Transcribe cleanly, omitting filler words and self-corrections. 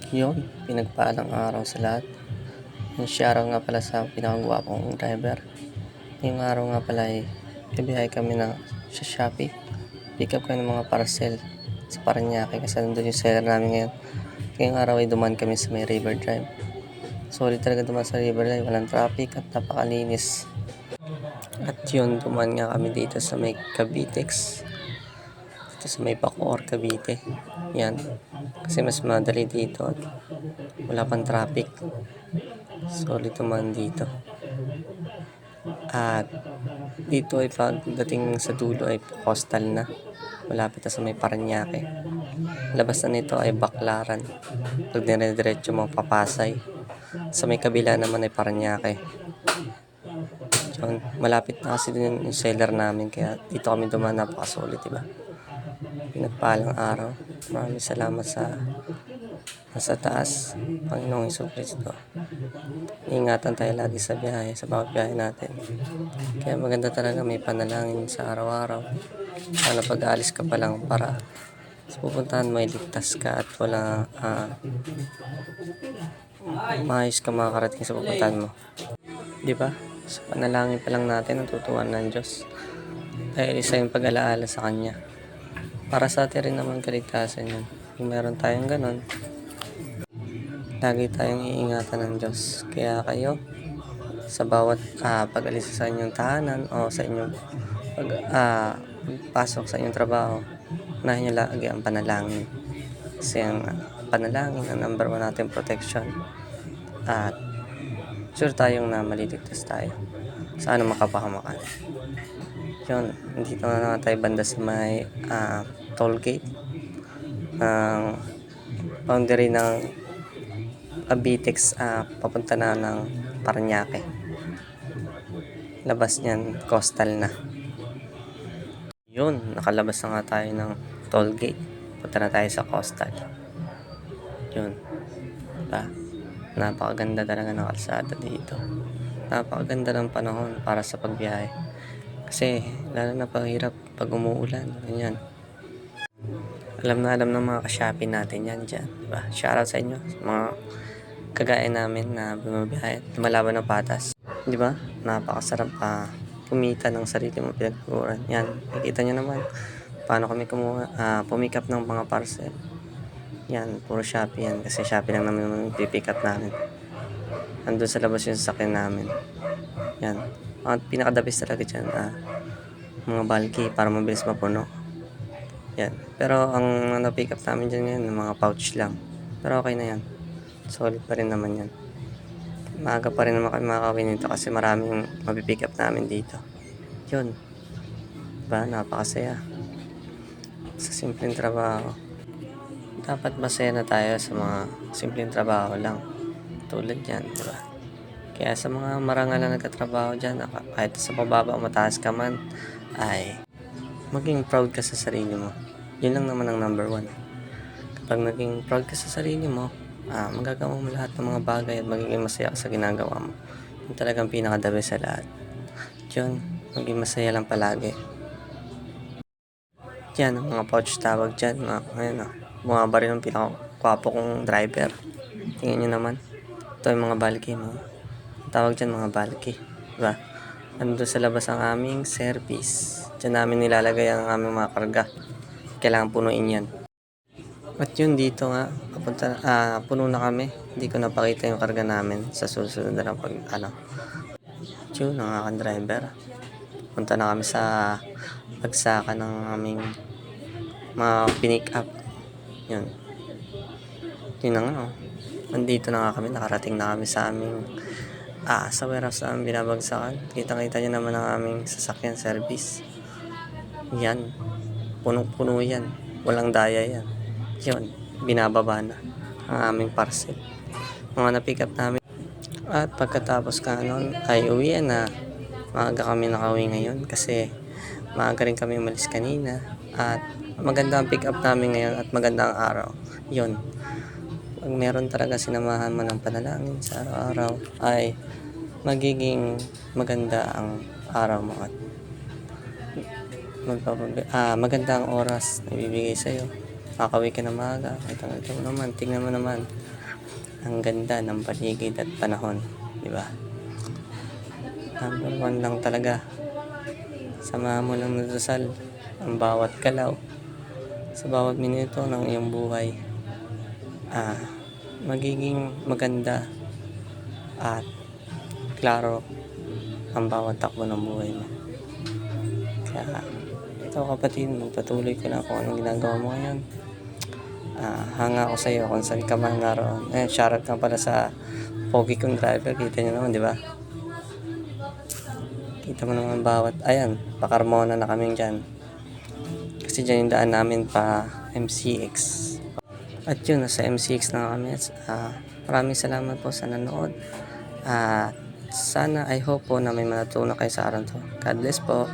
Yun, pinagpalang araw sa lahat. Yung shoutout nga pala sa pinakagwapong driver. Yung araw nga pala ay bibiyahe kami sa Shopee. Pick up kami ng mga parcel sa Parañaque kasi nandun yung seller namin ngayon. Ngayong araw ay dumaan kami sa may River Drive. Solid talaga dumaan sa River Drive. Walang traffic at napakalinis. At yun, dumaan nga kami dito sa may Cavitex. Dito sa may Bacoor, Cavite. Yan. Kasi mas madali dito at wala pang traffic. Solid naman dito. At dito ay pagdating sa dulo ay coastal na. Malapit na sa may Parañaque. Labas na nito ay Baclaran. Pag dire-diretso mo papasay. Sa may kabila naman ay Parañaque. Diyan, malapit na kasi din yung seller namin kaya dito kami dumaan, napakasolid, diba? Pinagpalang araw. Maraming salamat sa nasa taas, Panginoong Jesucristo. Ingatan tayo lagi sa biyahe, sa bawat biyahe natin. Kaya maganda talaga may panalangin sa araw-araw. Sana pag-aalis ka pa lang para sa pupuntahan mo ay ligtas ka at wala maayos ka makakarating sa pupuntahan mo. Di ba? Sa panalangin pa lang natin natutuwan ng Diyos. Dahil isa yung pag-alaala sa Kanya. Para sa atin rin naman kaligtasan yun. Kung meron tayong ganon, lagi tayong iingatan ng Diyos. Kaya kayo, sa bawat pag-alis sa inyong tahanan o sa inyong pagpasok sa inyong trabaho, unahin nyo lagi ang panalangin. Kasi ang panalangin, ang number 1 natin protection. At sure tayong na maliligtas tayo. Sana makapahamakan. Yun, dito na tayo banda sa may toll gate. Ang boundary ng Cavitex papunta na ng Parañaque. Labas niyan, coastal na. Yun, nakalabas na nga tayo ng toll gate. Punta na tayo sa coastal. Yun. Diba? Napakaganda talaga ng kalsada dito. Napakaganda ng panahon para sa pagbiyahe. Kasi lalo na pahirap pag umuulan. Ganyan. Alam na alam ng mga ka-Shopee natin yan dyan. Diba? Shoutout sa inyo. Mga kagaya namin na bumabiyahe at lumalaban ng patas. Diba? Napakasarap kumita ng sarili mo pinagkukuran. Yan. Nakikita nyo naman paano kami pumikap ng mga parcel. Yan. Puro Shopee yan. Kasi Shopee lang naman pipick up namin. Andun sa labas yung sasakyan namin. Yan. Ang pinakadabis talaga dyan, mga bulky para mabilis mapuno. Yan. Pero ang na-pick up namin dyan ngayon, mga pouch lang. Pero okay na yan. Solid pa rin naman yan. Maaga pa rin naman kami makakawin nito kasi maraming mapipick up namin dito. Yun. Diba? Napakasaya. Sa simpleng trabaho. Dapat masaya na tayo sa mga simpleng trabaho lang. Tulad yan, diba? Kaya sa mga marangal na nagkatrabaho dyan, kahit sa pababa o mataas ka man, ay maging proud ka sa sarili mo. Yun lang naman ang number 1. Kapag naging proud ka sa sarili mo, magagawa mo lahat ng mga bagay at magiging masaya ka sa ginagawa mo. Yung talagang pinaka-the best sa lahat. Yun, maging masaya lang palagi. Yan, ang mga pouch tawag dyan. Bumaba rin ang pinaka-kwapo kong driver. Tingnan nyo naman. Ito yung mga bulky mo. Tawag dyan mga bulky. Diba? Nandun sa labas ang aming service. Diyan namin nilalagay ang aming mga karga. Kailangan punuin yan. At yun dito nga, puno na kami. Hindi ko napakita yung karga namin sa susunod na lang yun, ang aking driver. Punta na kami sa pagsaka ng aming mga pinick up. Yun. Yun na nga. Nandito na nga kami, nakarating na kami sa aming sa warehouse na binabagsakan. Kitang-kita nyo naman ang aming sasakyan service. Yan. Punong-puno yan. Walang daya yan. Yun. Binababa na ang aming parcel. Mga na-pick up namin. At pagkatapos nun ay uwi na. Maaga kami nakauwi ngayon kasi maaga rin kami umalis kanina. At maganda ang pick up namin ngayon at maganda ang araw. Yun. Pag meron talaga sinamahan mo ng panalangin sa araw-araw ay magiging maganda ang araw mo at maganda ang oras na ibibigay sa'yo. Makakauwi ka na maaga. Ito naman, tingnan mo naman. ang ganda ng paligid at panahon, di ba? Number one lang talaga. Samahan mo ng dasal ang bawat galaw sa bawat minuto ng iyong buhay. Magiging maganda at klaro ang bawat takbo ng buhay mo. Kaya ito kapatid, magpatuloy ko na kung anong ginagawa mo ngayon. Hanga ako sa iyo kung saan ka man naroon. Shoutout ka pala sa pogi kong driver. Kita nyo naman, di ba? Kita mo naman bawat, ayan, pa Carmona na kami dyan. Kasi dyan yung daan namin pa MCX. At yun, nasa MCX na kami. Maraming salamat po sa nanood. Sana, I hope po na may matutunan kayo sa araw to. God bless po.